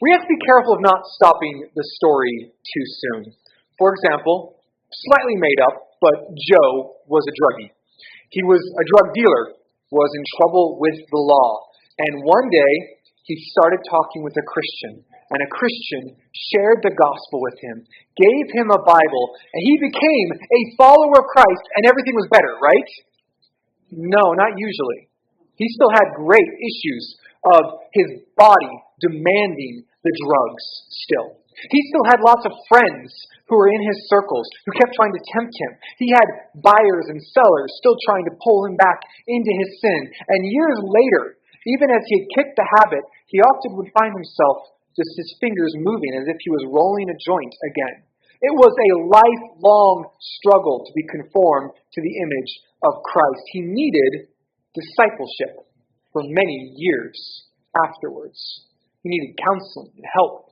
We have to be careful of not stopping the story too soon. For example, slightly made up, but Joe was a druggie. He was a drug dealer, was in trouble with the law, and one day he started talking with a Christian, and a Christian shared the gospel with him, gave him a Bible, and he became a follower of Christ, and everything was better, right? No, not usually. He still had great issues of his body demanding the drugs still. He still had lots of friends who were in his circles who kept trying to tempt him. He had buyers and sellers still trying to pull him back into his sin. And years later, even as he had kicked the habit, he often would find himself just his fingers moving as if he was rolling a joint again. It was a lifelong struggle to be conformed to the image of Christ. He needed discipleship for many years afterwards. He needed counseling and help.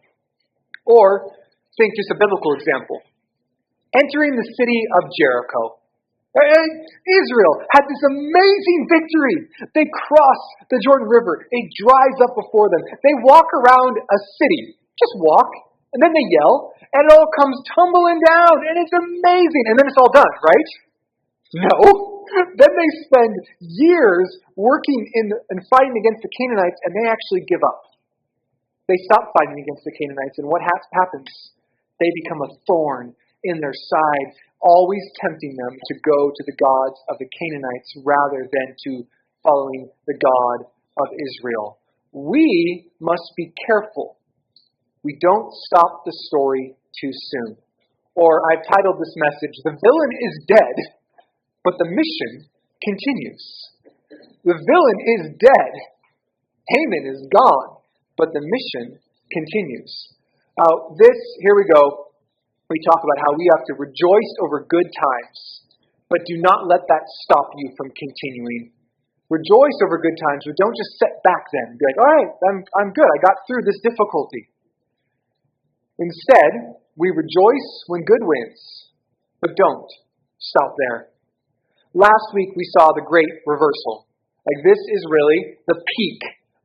Or, think just a biblical example. Entering the city of Jericho. Israel had this amazing victory. They cross the Jordan River. It dries up before them. They walk around a city. Just walk. And then they yell. And it all comes tumbling down. And it's amazing. And then it's all done, right? No. Then they spend years working and fighting against the Canaanites. And they actually give up. They stop fighting against the Canaanites, and what happens? They become a thorn in their side, always tempting them to go to the gods of the Canaanites rather than to following the God of Israel. We must be careful. We don't stop the story too soon. Or I've titled this message, "The Villain is Dead, but the Mission Continues." The villain is dead. Haman is gone. But the mission continues. Here we go. We talk about how we have to rejoice over good times, but do not let that stop you from continuing. Rejoice over good times, but don't just sit back then and be like, all right, I'm good. I got through this difficulty. Instead, we rejoice when good wins, but don't stop there. Last week, we saw the great reversal. Like, this is really the peak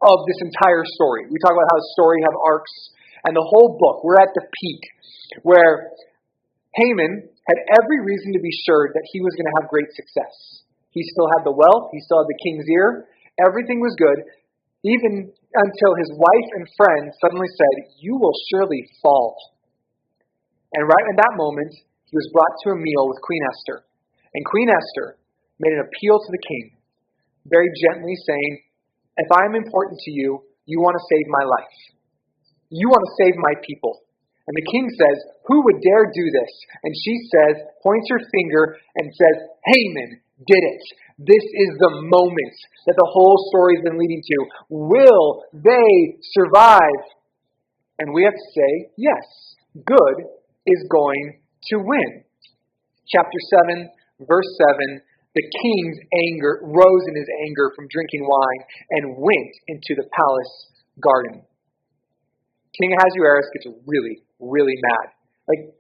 of this entire story. We talk about how the story have arcs, and the whole book, we're at the peak, where Haman had every reason to be sure that he was going to have great success. He still had the wealth, he still had the king's ear, everything was good, even until his wife and friends suddenly said, "You will surely fall." And right in that moment, he was brought to a meal with Queen Esther. And Queen Esther made an appeal to the king, very gently saying, "If I'm important to you, you want to save my life. You want to save my people." And the king says, "Who would dare do this?" And she says, points her finger and says, "Haman did it. This is the moment that the whole story's been leading to. Will they survive?" And we have to say, yes, good is going to win. Chapter 7, verse 7. The king's anger rose in his anger from drinking wine and went into the palace garden. King Ahasuerus gets really, really mad. Like,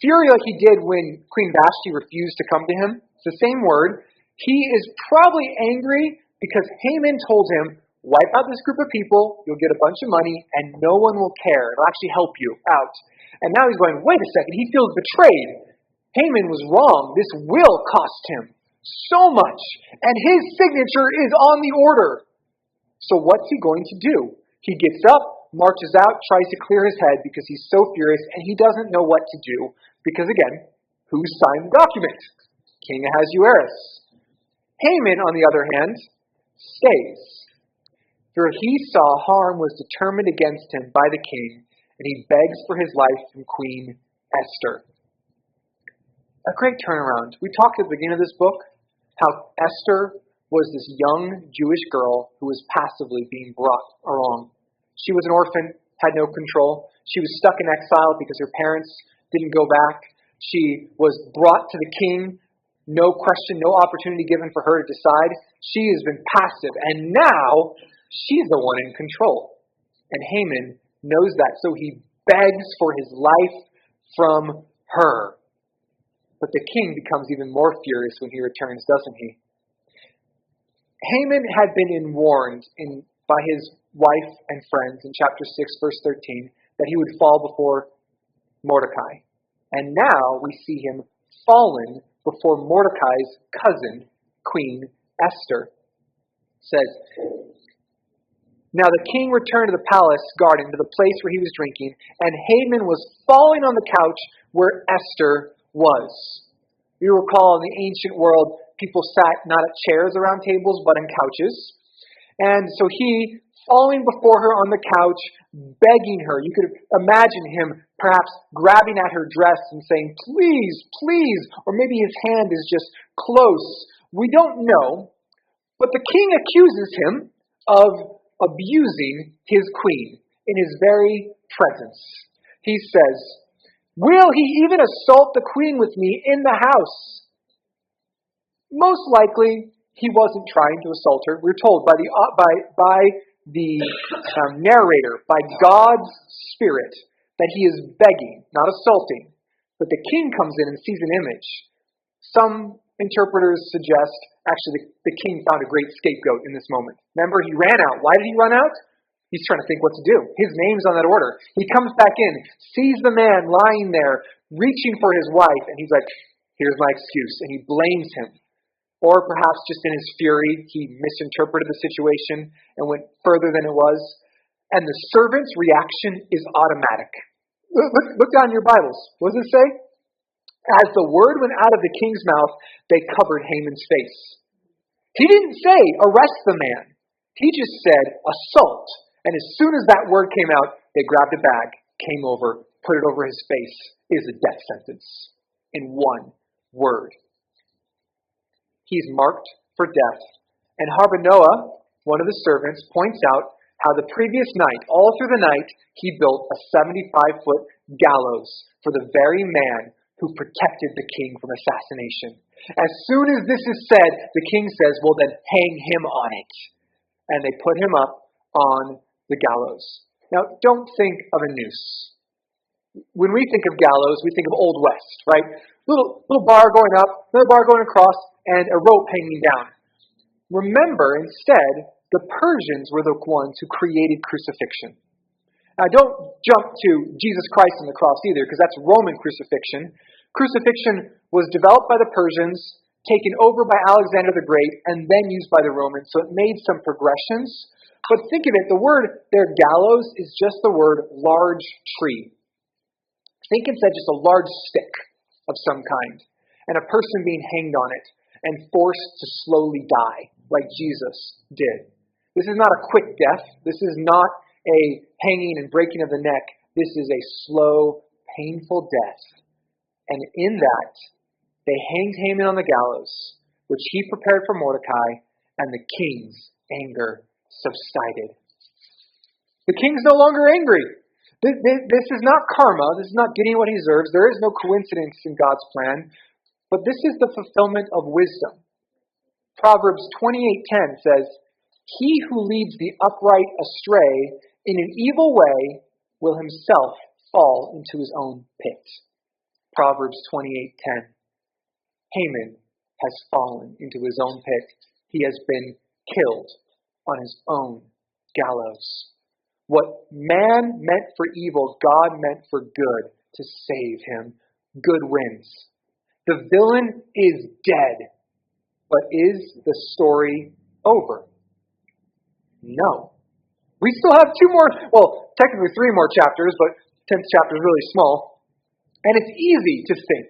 fury like he did when Queen Vashti refused to come to him. It's the same word. He is probably angry because Haman told him, wipe out this group of people, you'll get a bunch of money, and no one will care. It'll actually help you out. And now he's going, wait a second, he feels betrayed. Haman was wrong. This will cost him so much, and his signature is on the order. So what's he going to do? He gets up, marches out, tries to clear his head because he's so furious, and he doesn't know what to do because, again, who signed the document? King Ahasuerus. Haman, on the other hand, stays. For he saw harm was determined against him by the king, and he begs for his life from Queen Esther. A great turnaround. We talked at the beginning of this book how Esther was this young Jewish girl who was passively being brought along. She was an orphan, had no control. She was stuck in exile because her parents didn't go back. She was brought to the king, no question, no opportunity given for her to decide. She has been passive, and now she's the one in control. And Haman knows that, so he begs for his life from her. But the king becomes even more furious when he returns, doesn't he? Haman had been warned in by his wife and friends in chapter 6, verse 13, that he would fall before Mordecai. And now we see him fallen before Mordecai's cousin, Queen Esther. It says, "Now the king returned to the palace garden, to the place where he was drinking, and Haman was falling on the couch where Esther was." You recall in the ancient world, people sat not at chairs around tables, but on couches. And so he, falling before her on the couch, begging her. You could imagine him perhaps grabbing at her dress and saying, "Please, please," or maybe his hand is just close. We don't know. But the king accuses him of abusing his queen in his very presence. He says, "Will he even assault the queen with me in the house?" Most likely, he wasn't trying to assault her. We're told by the narrator, by God's Spirit, that he is begging, not assaulting. But the king comes in and sees an image. Some interpreters suggest, actually, the king found a great scapegoat in this moment. Remember, he ran out. Why did he run out? He's trying to think what to do. His name's on that order. He comes back in, sees the man lying there, reaching for his wife, and he's like, "Here's my excuse," and he blames him. Or perhaps just in his fury, he misinterpreted the situation and went further than it was. And the servant's reaction is automatic. Look down in your Bibles. What does it say? As the word went out of the king's mouth, they covered Haman's face. He didn't say, "Arrest the man." He just said, "Assault." And as soon as that word came out, they grabbed a bag, came over, put it over his face. It is a death sentence in one word. He's marked for death. And Harbanoah, one of the servants, points out how the previous night, all through the night, he built a 75-foot gallows for the very man who protected the king from assassination. As soon as this is said, the king says, "Well, then hang him on it." And they put him up on the gallows. Now, don't think of a noose. When we think of gallows, we think of Old West, right? Little bar going up, another bar going across, and a rope hanging down. Remember, instead, the Persians were the ones who created crucifixion. Now, don't jump to Jesus Christ on the cross either, because that's Roman crucifixion. Crucifixion was developed by the Persians, taken over by Alexander the Great, and then used by the Romans, so it made some progressions. But think of it, the word there, gallows, is just the word large tree. Think instead just a large stick of some kind, and a person being hanged on it and forced to slowly die, like Jesus did. This is not a quick death. This is not a hanging and breaking of the neck. This is a slow, painful death. And in that, they hanged Haman on the gallows, which he prepared for Mordecai, and the king's anger subsided. The king's no longer angry. This is not karma. This is not getting what he deserves. There is no coincidence in God's plan. But this is the fulfillment of wisdom. Proverbs 28:10 says, "He who leads the upright astray in an evil way will himself fall into his own pit." Proverbs 28:10. Haman has fallen into his own pit. He has been killed on his own gallows. What man meant for evil, God meant for good to save him. Good wins. The villain is dead. But is the story over? No. We still have technically 3 more chapters, but 10th chapter is really small. And it's easy to think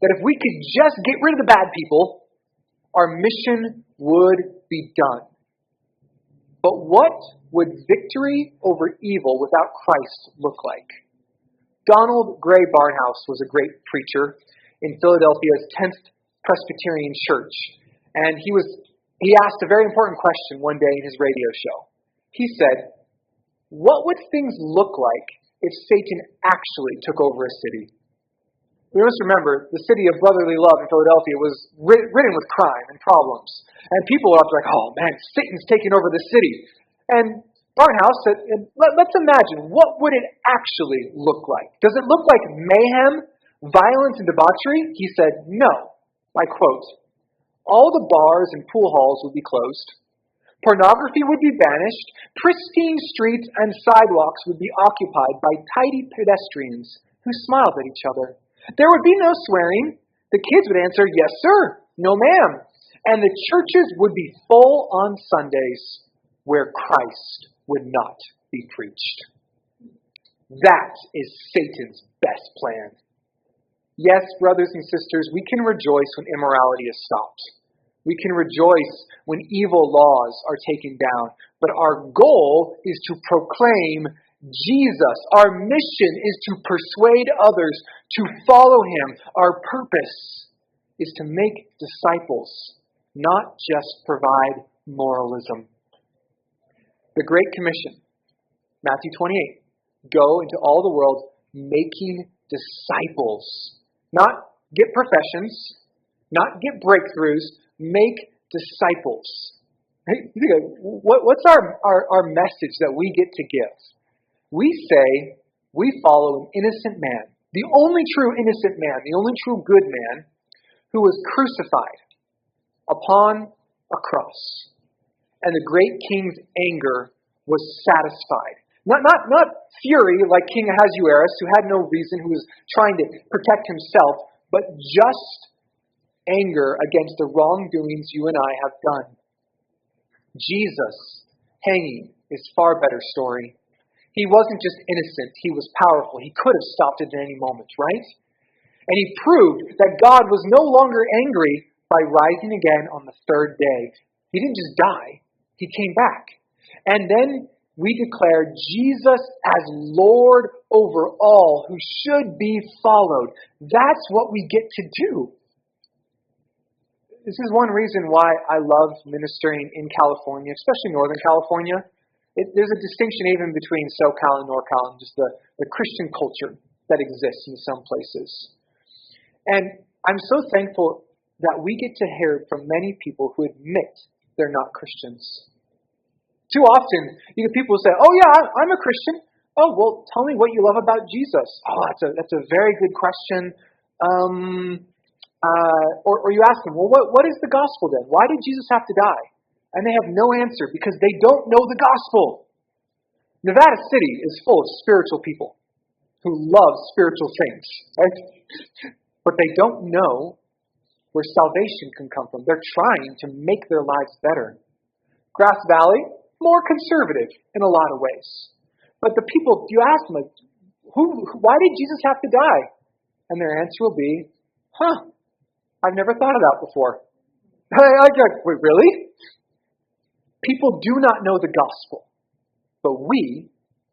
that if we could just get rid of the bad people, our mission would be done. But what would victory over evil without Christ look like? Donald Gray Barnhouse was a great preacher in Philadelphia's 10th Presbyterian Church. And he asked a very important question one day in his radio show. He said, "What would things look like if Satan actually took over a city?" We must remember, the city of brotherly love in Philadelphia was ridden with crime and problems. And people were up like, "Oh man, Satan's taking over the city." And Barnhouse said, let's imagine, what would it actually look like? Does it look like mayhem, violence, and debauchery? He said, "No." I quote, "All the bars and pool halls would be closed. Pornography would be banished. Pristine streets and sidewalks would be occupied by tidy pedestrians who smiled at each other. There would be no swearing. The kids would answer, "Yes, sir," "No, ma'am." And the churches would be full on Sundays where Christ would not be preached. That is Satan's best plan. Yes, brothers and sisters, we can rejoice when immorality is stopped. We can rejoice when evil laws are taken down. But our goal is to proclaim Jesus. Our mission is to persuade others to follow him. Our purpose is to make disciples, not just provide moralism. The Great Commission, Matthew 28, go into all the world making disciples. Not get professions, not get breakthroughs, make disciples. Hey, what's our message that we get to give? We say we follow an innocent man, the only true innocent man, the only true good man, who was crucified upon a cross. And the great king's anger was satisfied. Not fury like King Ahasuerus, who had no reason, who was trying to protect himself, but just anger against the wrongdoings you and I have done. Jesus hanging is far better story. He wasn't just innocent, he was powerful. He could have stopped it at any moment, right? And he proved that God was no longer angry by rising again on the third day. He didn't just die, he came back. And then we declare Jesus as Lord over all, who should be followed. That's what we get to do. This is one reason why I love ministering in California, especially Northern California. There's a distinction even between SoCal and NorCal, and just the Christian culture that exists in some places. And I'm so thankful that we get to hear from many people who admit they're not Christians. Too often, you get people who say, "Oh yeah, I'm a Christian." "Oh, well, tell me what you love about Jesus." "Oh, that's a very good question." Or you ask them, "Well, what is the gospel then? Why did Jesus have to die?" And they have no answer because they don't know the gospel. Nevada City is full of spiritual people who love spiritual things, right? But they don't know where salvation can come from. They're trying to make their lives better. Grass Valley, more conservative in a lot of ways. But the people, you ask them, why did Jesus have to die? And their answer will be, I've never thought of that before. Wait, really? People do not know the gospel, but we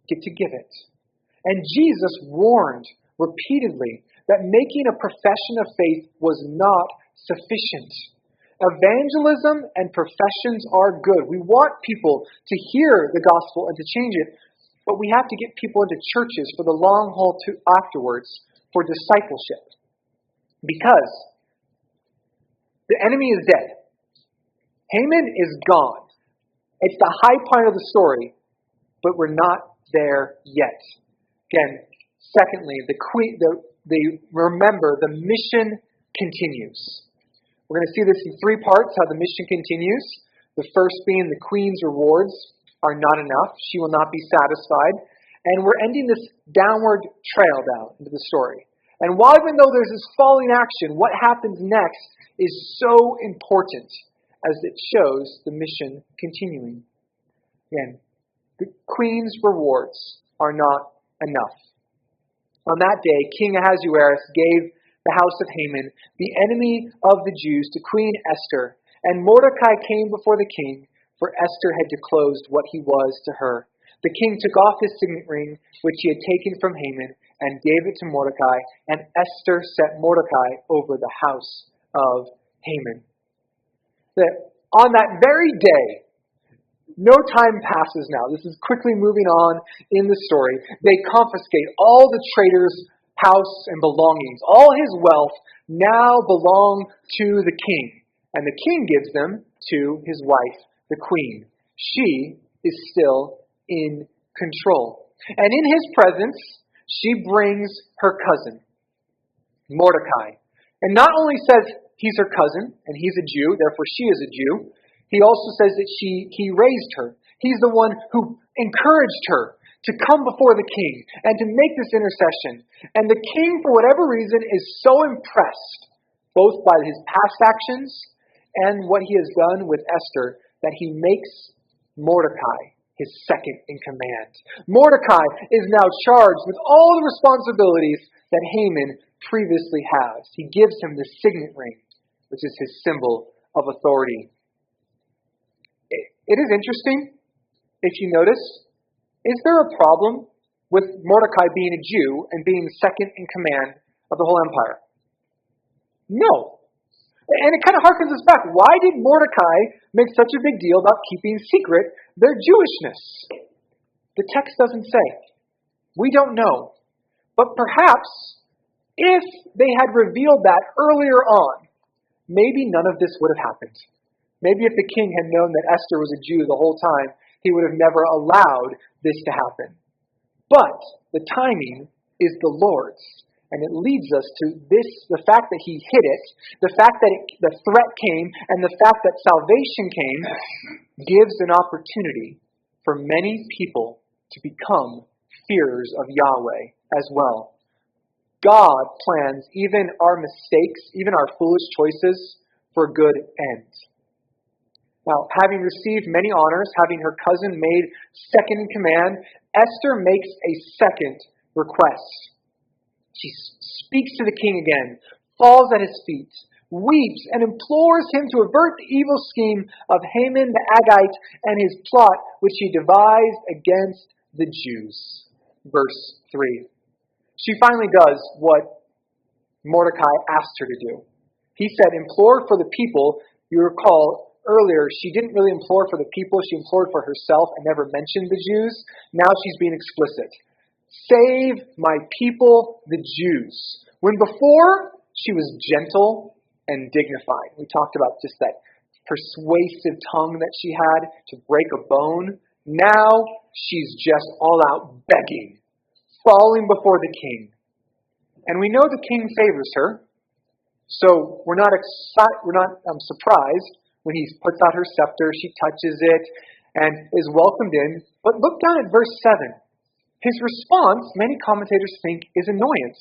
get to give it. And Jesus warned repeatedly that making a profession of faith was not sufficient. Evangelism and professions are good. We want people to hear the gospel and to change it, but we have to get people into churches for the long haul afterwards for discipleship. Because the enemy is dead. Haman is gone. It's the high point of the story, but we're not there yet. Again, secondly, remember the mission continues. We're going to see this in three parts, how the mission continues. The first being the queen's rewards are not enough. She will not be satisfied. And we're ending this downward trail down into the story. And while even though there's this falling action, what happens next is so important as it shows the mission continuing. Again, the queen's rewards are not enough. On that day, King Ahasuerus gave the house of Haman, the enemy of the Jews, to Queen Esther. And Mordecai came before the king, for Esther had disclosed what he was to her. The king took off his signet ring, which he had taken from Haman, and gave it to Mordecai, and Esther set Mordecai over the house of Haman. On that very day, no time passes now. This is quickly moving on in the story. They confiscate all the traitor's house and belongings. All his wealth now belong to the king. And the king gives them to his wife, the queen. She is still in control. And in his presence, she brings her cousin, Mordecai. And not only says he's her cousin, and he's a Jew, therefore she is a Jew, He also says that he raised her. He's the one who encouraged her to come before the king and to make this intercession. And the king, for whatever reason, is so impressed, both by his past actions and what he has done with Esther, that he makes Mordecai his second in command. Mordecai is now charged with all the responsibilities that Haman previously has. He gives him the signet ring, which is his symbol of authority. It is interesting, if you notice, is there a problem with Mordecai being a Jew and being second in command of the whole empire? No. And it kind of harkens us back. Why did Mordecai make such a big deal about keeping secret their Jewishness? The text doesn't say. We don't know. But perhaps if they had revealed that earlier on, maybe none of this would have happened. Maybe if the king had known that Esther was a Jew the whole time, he would have never allowed this to happen. But the timing is the Lord's. And it leads us to this, the fact that he hid it, the fact that the threat came, and the fact that salvation came, gives an opportunity for many people to become fearers of Yahweh as well. God plans even our mistakes, even our foolish choices, for a good end. Now, having received many honors, having her cousin made second in command, Esther makes a second request. She speaks to the king again, falls at his feet, weeps, and implores him to avert the evil scheme of Haman the Agagite and his plot which he devised against the Jews. Verse 3. She finally does what Mordecai asked her to do. He said, implore for the people. You recall earlier, she didn't really implore for the people. She implored for herself and never mentioned the Jews. Now she's being explicit. Save my people, the Jews. When before, she was gentle and dignified. We talked about just that persuasive tongue that she had to break a bone. Now she's just all out begging, falling before the king. And we know the king favors her. So we're not surprised when he puts out her scepter, she touches it, and is welcomed in. But look down at verse 7. His response, many commentators think, is annoyance.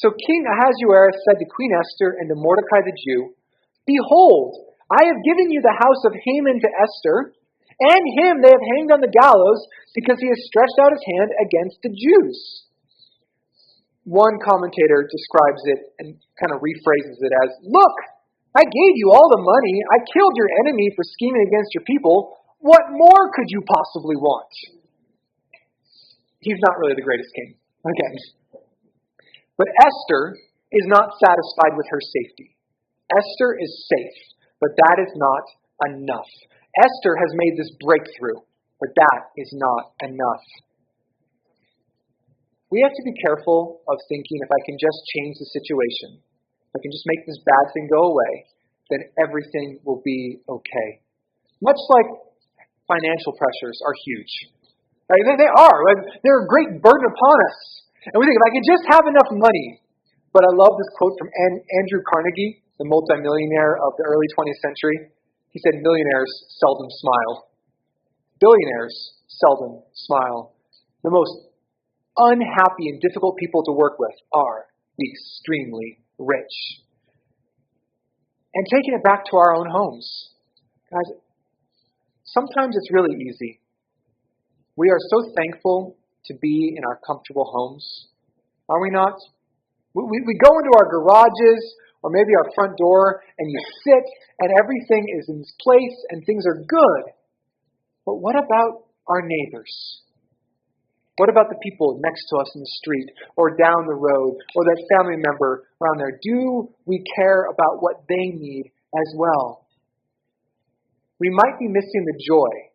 So King Ahasuerus said to Queen Esther and to Mordecai the Jew, behold, I have given you the house of Haman to Esther, and him they have hanged on the gallows because he has stretched out his hand against the Jews. One commentator describes it and kind of rephrases it as, look, I gave you all the money. I killed your enemy for scheming against your people. What more could you possibly want? He's not really the greatest king. Okay. But Esther is not satisfied with her safety. Esther is safe, but that is not enough. Esther has made this breakthrough, but that is not enough. We have to be careful of thinking, if I can just change the situation, if I can just make this bad thing go away, then everything will be okay. Much like financial pressures are huge. Right? They are. They're a great burden upon us. And we think, if I could just have enough money. But I love this quote from Andrew Carnegie, the multimillionaire of the early 20th century. He said, millionaires seldom smile. Billionaires seldom smile. The most unhappy and difficult people to work with are the extremely rich. And taking it back to our own homes. Guys, sometimes it's really easy. We are so thankful to be in our comfortable homes, are we not? We go into our garages or maybe our front door and you sit and everything is in its place and things are good. But what about our neighbors? What about the people next to us in the street or down the road or that family member around there? Do we care about what they need as well? We might be missing the joy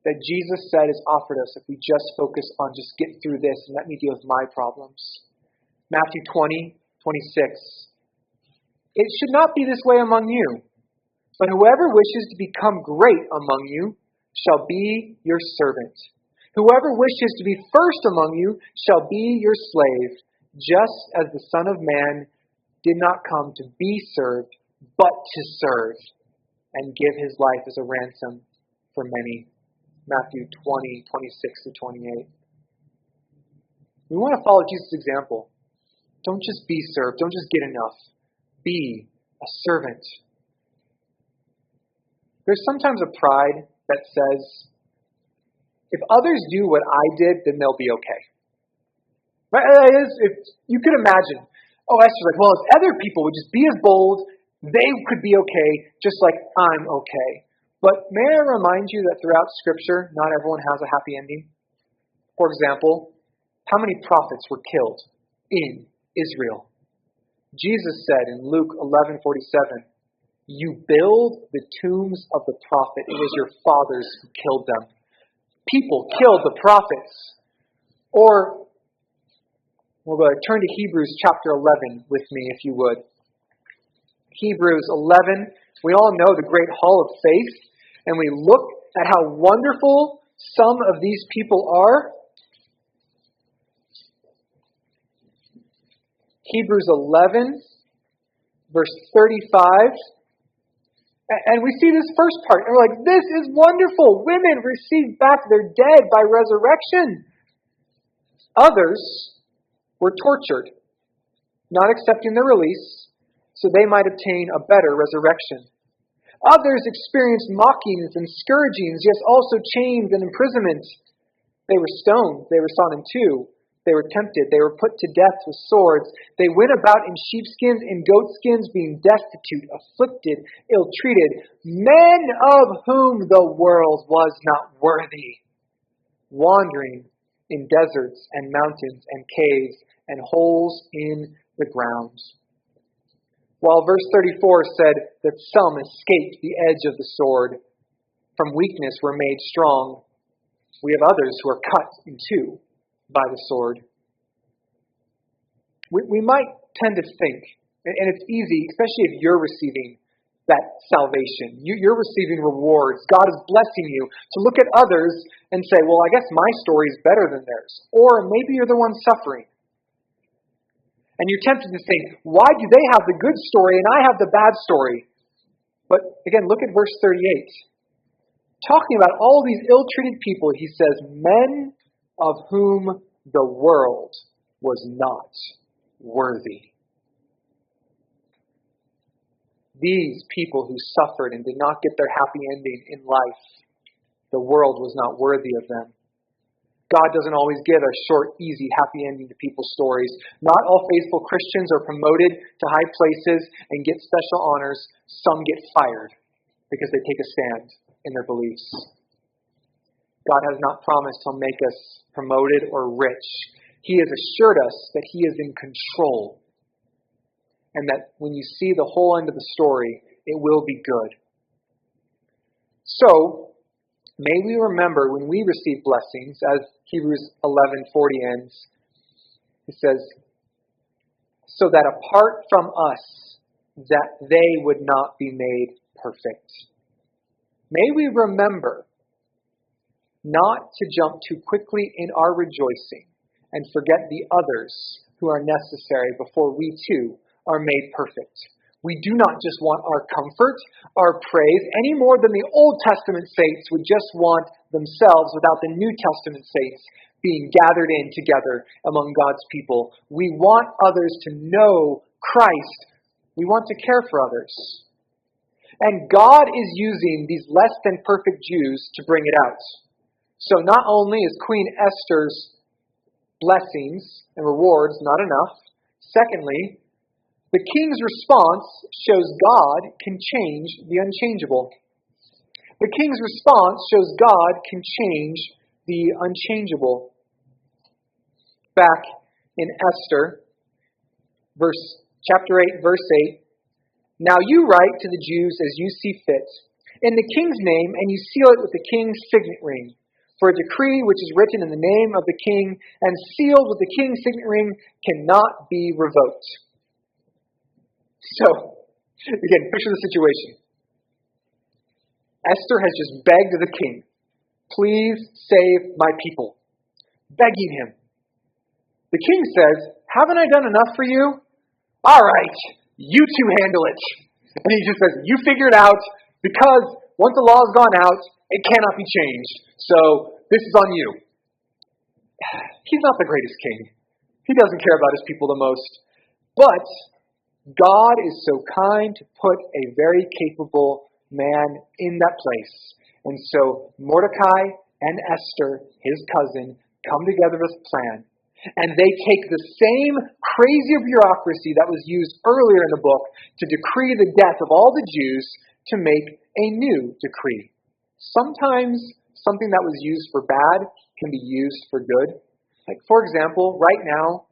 that Jesus said is offered us if we just focus on just get through this and let me deal with my problems. Matthew 20:26. It should not be this way among you, but whoever wishes to become great among you shall be your servant. Whoever wishes to be first among you shall be your slave, just as the Son of Man did not come to be served, but to serve, and give his life as a ransom for many. Matthew 20:26-28. We want to follow Jesus' example. Don't just be served. Don't just get enough. Be a servant. There's sometimes a pride that says, if others do what I did, then they'll be okay. Right? If you could imagine, Esther's like, well, if other people would just be as bold, they could be okay, just like I'm okay. But may I remind you that throughout Scripture, not everyone has a happy ending? For example, how many prophets were killed in Israel? Jesus said in Luke 11:47, you build the tombs of the prophet. It was your fathers who killed them. People killed the prophets. Or, turn to Hebrews chapter 11 with me, if you would. Hebrews 11, we all know the great hall of faith, and we look at how wonderful some of these people are. Hebrews 11, verse 35. And we see this first part, and we're like, this is wonderful. Women receive back their dead by resurrection. Others were tortured, not accepting their release, so they might obtain a better resurrection. Others experienced mockings and scourgings, yes, also chains and imprisonment. They were stoned, they were sawn in two. They were tempted. They were put to death with swords. They went about in sheepskins and goatskins, being destitute, afflicted, ill-treated, men of whom the world was not worthy, wandering in deserts and mountains and caves and holes in the ground. While verse 34 said that some escaped the edge of the sword, from weakness were made strong, we have others who are cut in two by the sword. We might tend to think, and it's easy, especially if you're receiving that salvation. You're receiving rewards. God is blessing you to look at others and say, well, I guess my story is better than theirs. Or maybe you're the one suffering. And you're tempted to think, why do they have the good story and I have the bad story? But again, look at verse 38. Talking about all these ill-treated people, he says, men of whom the world was not worthy. These people who suffered and did not get their happy ending in life, the world was not worthy of them. God doesn't always give a short, easy, happy ending to people's stories. Not all faithful Christians are promoted to high places and get special honors. Some get fired because they take a stand in their beliefs. God has not promised He'll make us promoted or rich. He has assured us that He is in control and that when you see the whole end of the story, it will be good. So, may we remember when we receive blessings, as Hebrews 11:40 ends, it says, so that apart from us, that they would not be made perfect. May we remember not to jump too quickly in our rejoicing and forget the others who are necessary before we too are made perfect. We do not just want our comfort, our praise, any more than the Old Testament saints would just want themselves without the New Testament saints being gathered in together among God's people. We want others to know Christ. We want to care for others. And God is using these less than perfect Jews to bring it out. So not only is Queen Esther's blessings and rewards not enough, secondly, the king's response shows God can change the unchangeable. The king's response shows God can change the unchangeable. Back in Esther, chapter 8, verse 8, now you write to the Jews as you see fit, in the king's name, and you seal it with the king's signet ring. For a decree which is written in the name of the king and sealed with the king's signet ring cannot be revoked. So, again, picture the situation. Esther has just begged the king, please save my people. Begging him. The king says, haven't I done enough for you? All right, you two handle it. And he just says, you figure it out Because once the law has gone out, it cannot be changed. So this is on you. He's not the greatest king. He doesn't care about his people the most. But God is so kind to put a very capable man in that place. And so Mordecai and Esther, his cousin, come together with a plan. And they take the same crazy bureaucracy that was used earlier in the book to decree the death of all the Jews to make a new decree. Sometimes something that was used for bad can be used for good. Like, for example, right now,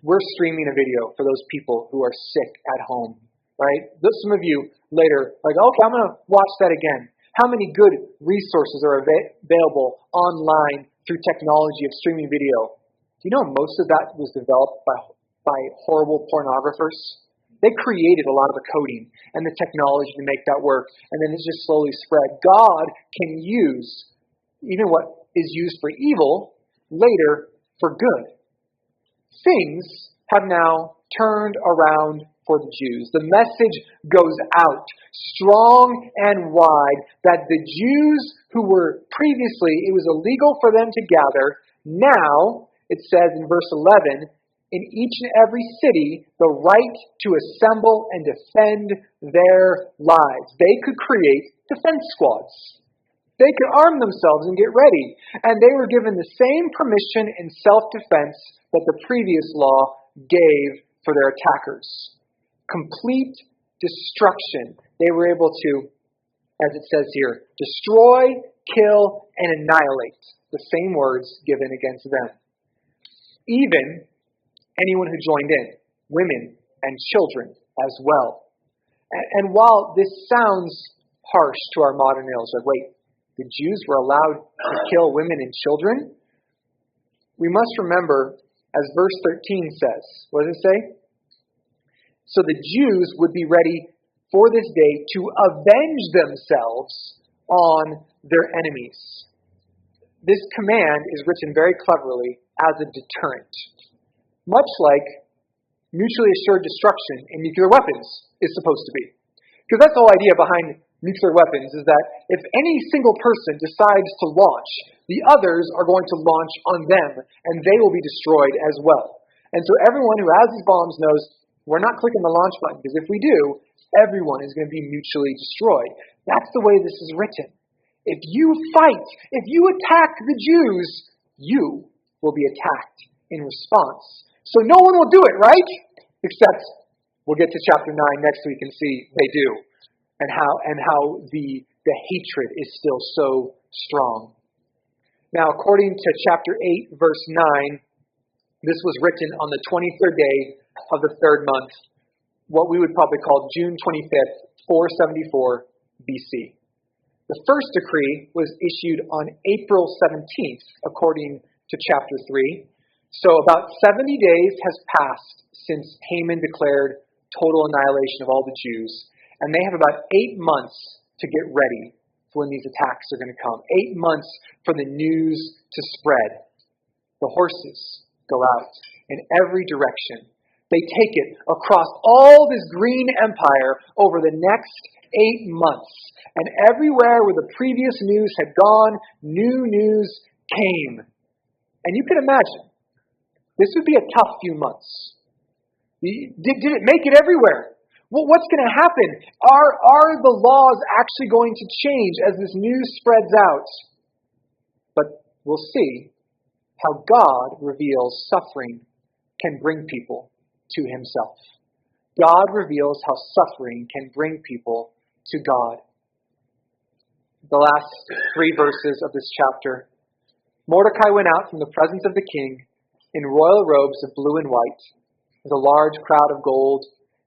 we're streaming a video for those people who are sick at home, right? Some of you later, like, okay, I'm going to watch that again. How many good resources are available online through technology of streaming video? Do you know most of that was developed by horrible pornographers? They created a lot of the coding and the technology to make that work, and then it's just slowly spread. God can use even what is used for evil later for good. Things have now turned around for the Jews. The message goes out strong and wide that the Jews who were previously, it was illegal for them to gather. Now, it says in verse 11, in each and every city, the right to assemble and defend their lives. They could create defense squads. They could arm themselves and get ready. And they were given the same permission in self-defense that the previous law gave for their attackers. Complete destruction. They were able to, as it says here, destroy, kill, and annihilate. The same words given against them. Even anyone who joined in, women and children as well. And while this sounds harsh to our modern ears, like, wait, the Jews were allowed to kill women and children? We must remember, as verse 13 says, what does it say? So the Jews would be ready for this day to avenge themselves on their enemies. This command is written very cleverly as a deterrent. Much like mutually assured destruction in nuclear weapons is supposed to be. Because that's the whole idea behind nuclear weapons, is that if any single person decides to launch, the others are going to launch on them, and they will be destroyed as well. And so everyone who has these bombs knows, we're not clicking the launch button, because if we do, everyone is going to be mutually destroyed. That's the way this is written. If you fight, if you attack the Jews, you will be attacked in response. So no one will do it, right? Except we'll get to chapter 9 next week and see they do. And how the hatred is still so strong. Now, according to chapter 8, verse 9, this was written on the 23rd day of the third month, what we would probably call June 25th, 474 BC. The first decree was issued on April 17th, according to chapter 3. So about 70 days has passed since Haman declared total annihilation of all the Jews. And they have about 8 months to get ready for when these attacks are going to come. 8 months for the news to spread. The horses go out in every direction. They take it across all this green empire over the next 8 months. And everywhere where the previous news had gone, new news came. And you can imagine, this would be a tough few months. Did it make it everywhere? Well, what's going to happen? Are the laws actually going to change as this news spreads out? But we'll see how God reveals suffering can bring people to himself. God reveals how suffering can bring people to God. The last 3 verses of this chapter. Mordecai went out from the presence of the king in royal robes of blue and white, with a large crown of gold,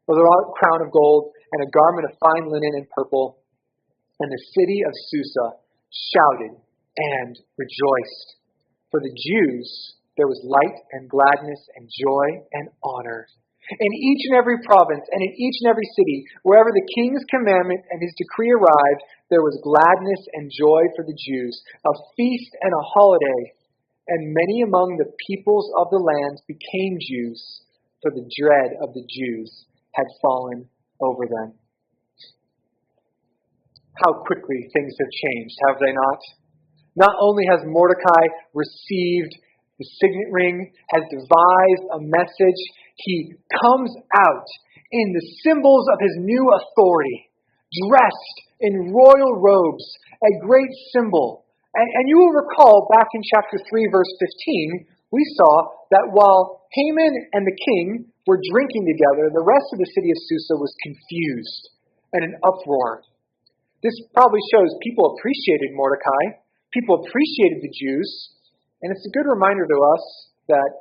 and a garment of fine linen and purple. And the city of Susa shouted and rejoiced. For the Jews there was light and gladness and joy and honor. In each and every province and in each and every city, wherever the king's commandment and his decree arrived, there was gladness and joy for the Jews, a feast and a holiday. And many among the peoples of the land became Jews, for the dread of the Jews had fallen over them. how quickly things have changed, have they not? Not only has Mordecai received the signet ring, has devised a message, he comes out in the symbols of his new authority, dressed in royal robes, a great symbol. And you will recall back in chapter 3, verse 15, we saw that while Haman and the king were drinking together, the rest of the city of Susa was confused and in uproar. This probably shows people appreciated Mordecai, people appreciated the Jews, and it's a good reminder to us that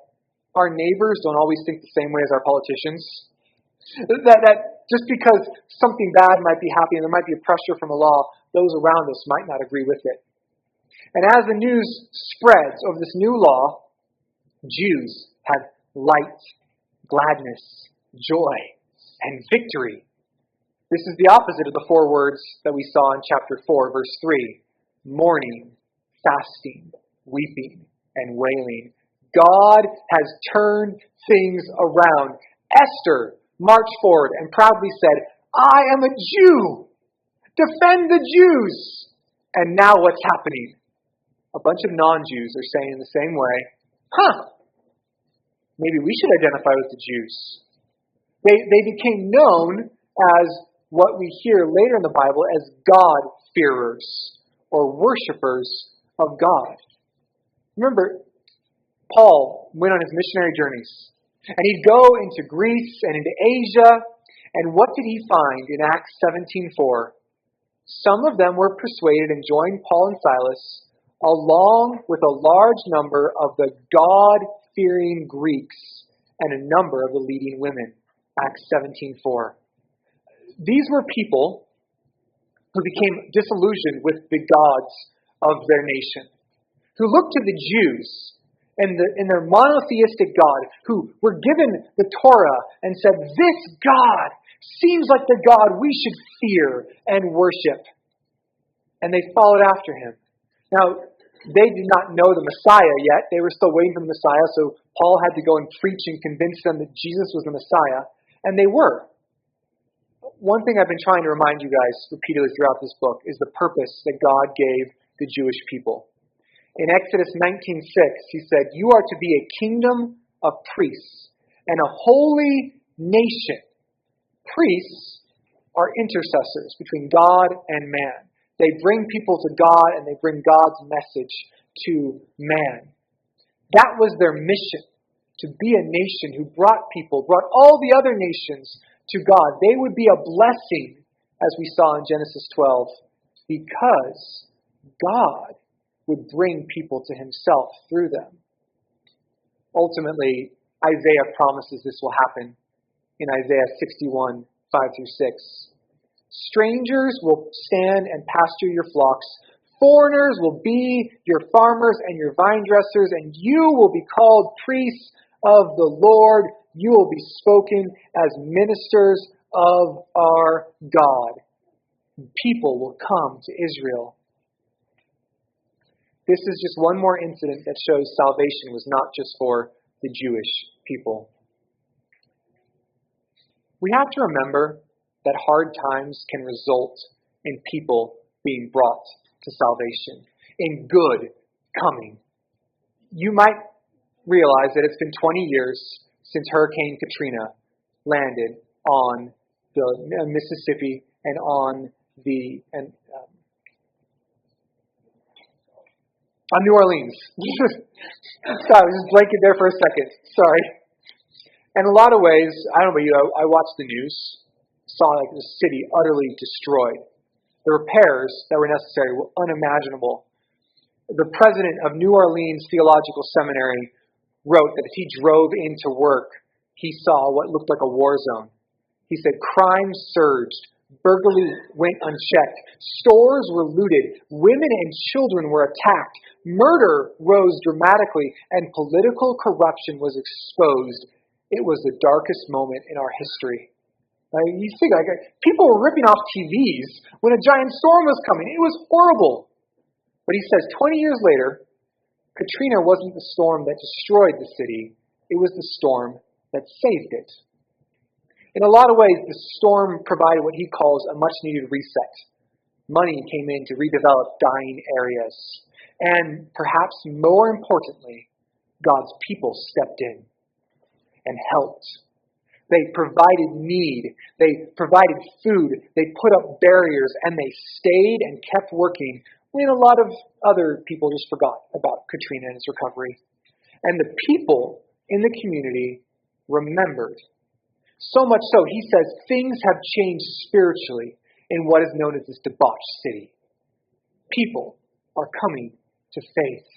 our neighbors don't always think the same way as our politicians. That just because something bad might be happening, there might be a pressure from a law, those around us might not agree with it. And as the news spreads over this new law, Jews had light, gladness, joy, and victory. This is the opposite of the 4 words that we saw in chapter 4, verse 3. Mourning, fasting, weeping, and wailing. God has turned things around. Esther marched forward and proudly said, I am a Jew. Defend the Jews. And now what's happening? A bunch of non-Jews are saying in the same way, maybe we should identify with the Jews. They became known as what we hear later in the Bible as God-fearers or worshipers of God. Remember, Paul went on his missionary journeys, and he'd go into Greece and into Asia, and what did he find in Acts 17:4? Some of them were persuaded and joined Paul and Silas, along with a large number of the God-fearing Greeks and a number of the leading women. Acts 17:4. These were people who became disillusioned with the gods of their nation, who looked to the Jews in their monotheistic God, who were given the Torah and said, this God seems like the God we should fear and worship. And they followed after him. Now, they did not know the Messiah yet. They were still waiting for the Messiah, so Paul had to go and preach and convince them that Jesus was the Messiah. And they were. One thing I've been trying to remind you guys repeatedly throughout this book is the purpose that God gave the Jewish people. In Exodus 19:6, he said, you are to be a kingdom of priests and a holy nation. Priests are intercessors between God and man. They bring people to God and they bring God's message to man. That was their mission, to be a nation who brought all the other nations to God. They would be a blessing, as we saw in Genesis 12, because God would bring people to himself through them. Ultimately, Isaiah promises this will happen in Isaiah 61, 5-6. Strangers will stand and pasture your flocks. Foreigners will be your farmers and your vine dressers, and you will be called priests of the Lord. You will be spoken as ministers of our God. People will come to Israel. This is just one more incident that shows salvation was not just for the Jewish people. We have to remember that hard times can result in people being brought to salvation, in good coming. You might realize that it's been 20 years since Hurricane Katrina landed on the Mississippi and on New Orleans. Sorry, I was just blanking there for a second. Sorry. In a lot of ways, I don't know about you, I watched the news, saw like the city utterly destroyed. The repairs that were necessary were unimaginable. The president of New Orleans Theological Seminary wrote that as he drove into work, he saw what looked like a war zone. He said crime surged, burglary went unchecked, stores were looted, women and children were attacked, murder rose dramatically, and political corruption was exposed. It was the darkest moment in our history. You think people were ripping off TVs when a giant storm was coming. It was horrible. But he says 20 years later, Katrina wasn't the storm that destroyed the city. It was the storm that saved it. In a lot of ways, the storm provided what he calls a much-needed reset. Money came in to redevelop dying areas. And perhaps more importantly, God's people stepped in and helped. They provided need. They provided food. They put up barriers, and they stayed and kept working when a lot of other people just forgot about Katrina and its recovery. And the people in the community remembered. So much so, he says, things have changed spiritually in what is known as this debauched city. People are coming to faith.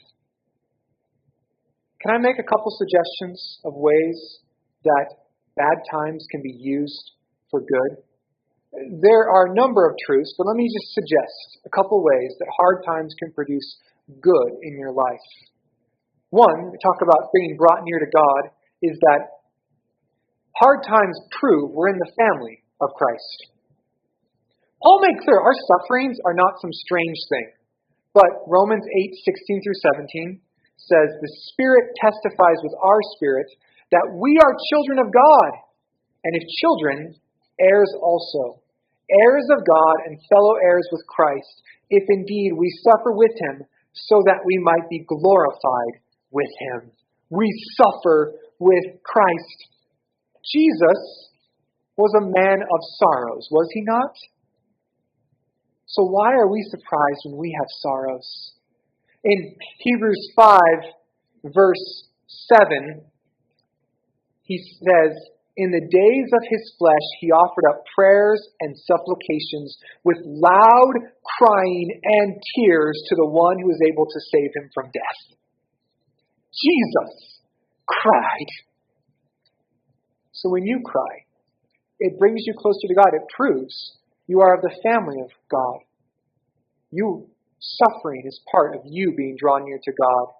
Can I make a couple suggestions of ways that bad times can be used for good? There are a number of truths, but let me just suggest a couple ways that hard times can produce good in your life. One, we talk about being brought near to God, is that hard times prove we're in the family of Christ. Paul made clear our sufferings are not some strange thing, but Romans 8:16 through 17 says, the Spirit testifies with our spirit that we are children of God, and if children, heirs also, heirs of God and fellow heirs with Christ, if indeed we suffer with him, so that we might be glorified with him. We suffer with Christ. Jesus was a man of sorrows, was he not? So why are we surprised when we have sorrows? In Hebrews 5, verse 7, he says, in the days of his flesh, he offered up prayers and supplications with loud crying and tears to the one who was able to save him from death. Jesus cried. So when you cry, it brings you closer to God. It proves you are of the family of God. You suffering is part of you being drawn near to God.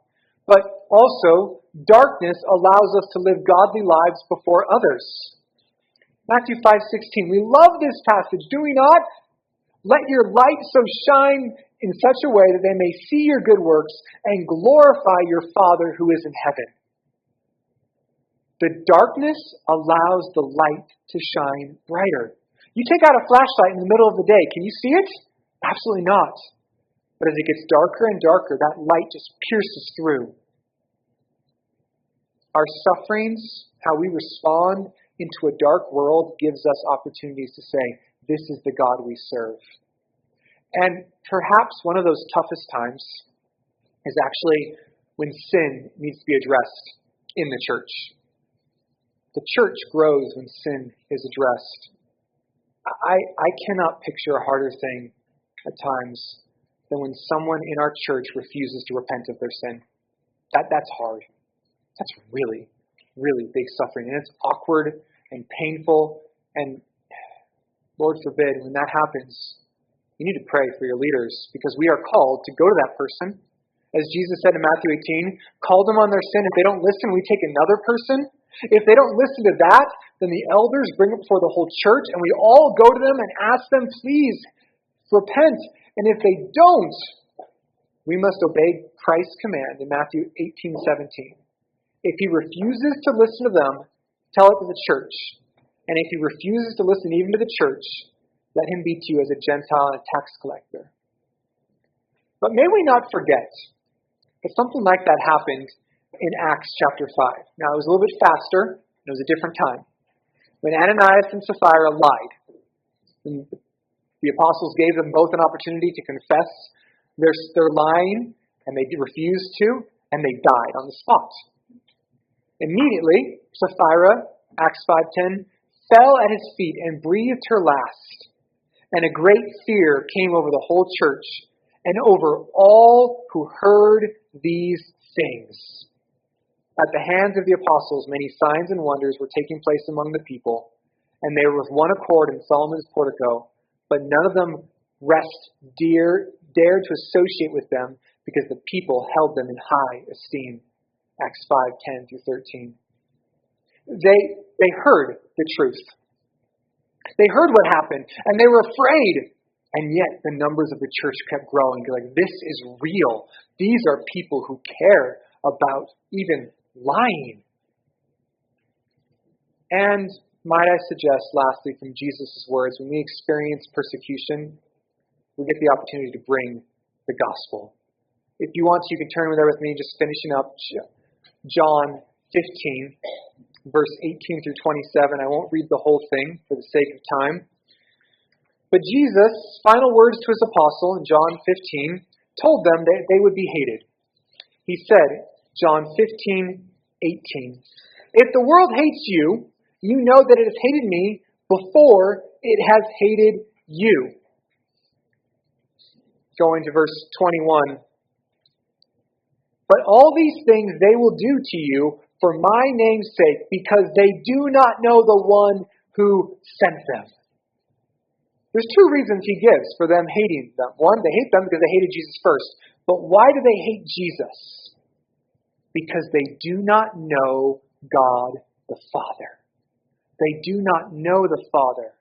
But also, darkness allows us to live godly lives before others. Matthew 5:16. We love this passage, do we not? Let your light so shine in such a way that they may see your good works and glorify your Father who is in heaven. The darkness allows the light to shine brighter. You take out a flashlight in the middle of the day, can you see it? Absolutely not. But as it gets darker and darker, that light just pierces through. Our sufferings, how we respond into a dark world, gives us opportunities to say, this is the God we serve. And perhaps one of those toughest times is actually when sin needs to be addressed in the church. The church grows when sin is addressed. I cannot picture a harder thing at times than when someone in our church refuses to repent of their sin. That's hard. That's really, really big suffering. And it's awkward and painful. And Lord forbid, when that happens, you need to pray for your leaders, because we are called to go to that person. As Jesus said in Matthew 18, call them on their sin. If they don't listen, we take another person. If they don't listen to that, then the elders bring it before the whole church, and we all go to them and ask them, please repent. And if they don't, we must obey Christ's command in Matthew 18:17. If he refuses to listen to them, tell it to the church. And if he refuses to listen even to the church, let him be to you as a Gentile and a tax collector. But may we not forget that something like that happened in Acts chapter 5. Now, it was a little bit faster. It was a different time. When Ananias and Sapphira lied, and the apostles gave them both an opportunity to confess their lying, and they refused to, and they died on the spot. Immediately, Sapphira, Acts 5:10, fell at his feet and breathed her last. And a great fear came over the whole church and over all who heard these things. At the hands of the apostles, many signs and wonders were taking place among the people, and they were with one accord in Solomon's portico, but none of them dared to associate with them, because the people held them in high esteem. Acts 5:10 through 13. They heard the truth. They heard what happened, and they were afraid. And yet the numbers of the church kept growing. They're like, this is real. These are people who care about even lying. And might I suggest, lastly, from Jesus' words, when we experience persecution, we get the opportunity to bring the gospel. If you want to, you can turn there with me, just finishing up John 15, verse 18 through 27. I won't read the whole thing for the sake of time. But Jesus' final words to his apostle in John 15 told them that they would be hated. He said, John 15:18, "If the world hates you, you know that it has hated me before it has hated you." Going to verse 21. "But all these things they will do to you for my name's sake, because they do not know the one who sent them." There's two reasons he gives for them hating them. One, they hate them because they hated Jesus first. But why do they hate Jesus? Because they do not know God the Father. They do not know the Father.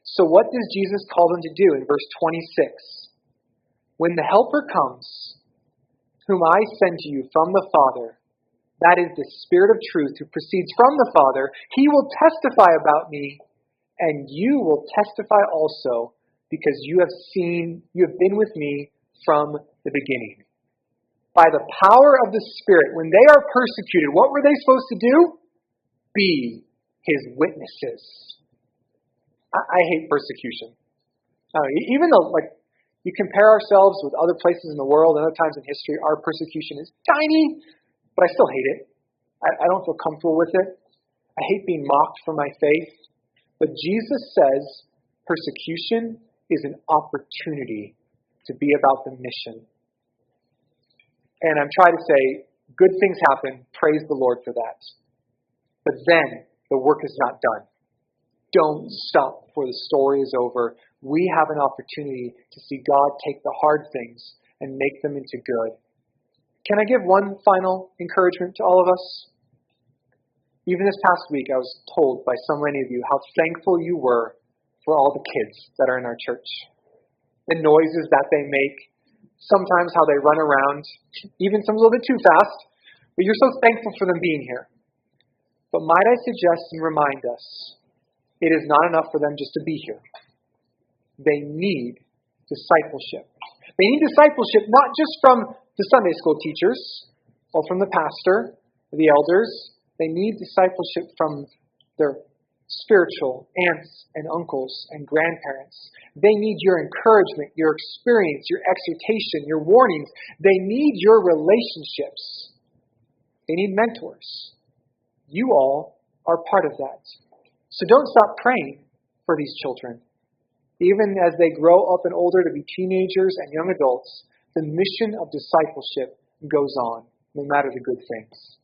So what does Jesus call them to do in verse 26? "When the Helper comes, whom I send to you from the Father, that is the Spirit of truth who proceeds from the Father, he will testify about me, and you will testify also, because you have been with me from the beginning." By the power of the Spirit, when they are persecuted, what were they supposed to do? Be his witnesses. I hate persecution. Even though, you compare ourselves with other places in the world, other times in history, our persecution is tiny, but I still hate it. I don't feel comfortable with it. I hate being mocked for my faith. But Jesus says persecution is an opportunity to be about the mission. And I'm trying to say, good things happen. Praise the Lord for that. But then the work is not done. Don't stop before the story is over. We have an opportunity to see God take the hard things and make them into good. Can I give one final encouragement to all of us? Even this past week, I was told by so many of you how thankful you were for all the kids that are in our church. The noises that they make, sometimes how they run around, even some a little bit too fast, but you're so thankful for them being here. But might I suggest and remind us, it is not enough for them just to be here. They need discipleship. They need discipleship not just from the Sunday school teachers or from the pastor, or the elders. They need discipleship from their spiritual aunts and uncles and grandparents. They need your encouragement, your experience, your exhortation, your warnings. They need your relationships. They need mentors. You all are part of that. So don't stop praying for these children. Even as they grow up and older to be teenagers and young adults, the mission of discipleship goes on, no matter the good things.